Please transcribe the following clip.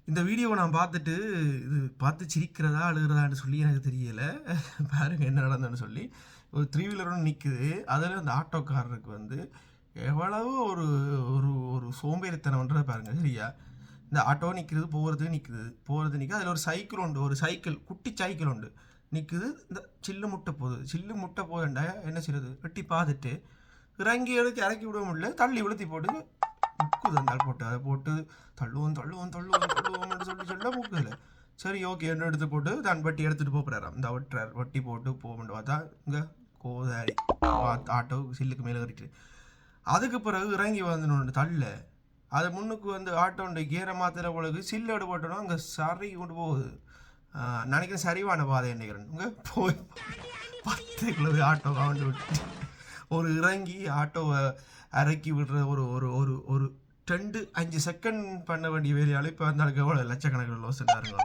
இந்த வீடியோவை நான் பார்த்துட்டு இது பார்த்து சிரிக்கிறதா அழுகிறதான்னு சொல்லி எனக்கு தெரியலை. பாருங்க என்ன நடந்ததுன்னு சொல்லி. ஒரு த்ரீ வீலர் ஒன்று நிற்குது. அதில் அந்த ஆட்டோக்காரருக்கு வந்து எவ்வளவு ஒரு ஒரு ஒரு சோம்பேறித்தனம்ன்றதை பாருங்கள். சரியா, இந்த ஆட்டோ நிற்கிறது, போகிறது நிற்குது. அதில் ஒரு சைக்கிள் உண்டு, ஒரு சைக்கிள், குட்டி சைக்கிள் உண்டு நிற்குது. இந்த சில்லு முட்டை போகண்டா என்ன செய்யறது, வெட்டி பார்த்துட்டு இறங்கி எடுத்து இறக்கி விட முடியல, தள்ளி விழுத்தி போட்டு முக்குது. அந்த ஆள் போட்டு அதை போட்டு தள்ளுவோம்னு சொல்ல முக்குதில்லை. சரி ஓகே என்ன எடுத்து போட்டு தான் வட்டி எடுத்துகிட்டு போகிறாராம். இந்த வட்டி போட்டு போகணும் பார்த்தா இங்கே கோதாரி ஆட்டோ சில்லுக்கு மேலே கட்டிட்டு அதுக்கு பிறகு இறங்கி வந்து தள்ள அதை முன்னுக்கு வந்து ஆட்டோண்ட கீரை மாத்திர பொழுது சில்லோடு போட்டோன்னா அங்கே சரி கொண்டு போகுது. நினைக்கிறேன் சரிவான பாதை நினைக்கிறேன். இங்கே போய் 10 கிலோ ஆட்டோ கவுண்டு விட்டு ஒரு இறங்கி ஆட்டோவை இறக்கி விடுற ஒரு ஒரு ஒரு ஒரு 2-5 செகண்ட் பண்ண வேண்டிய வேலையால் இப்போ அந்த எவ்வளோ லட்சக்கணக்கில் லோஸ் இருந்தாருங்க.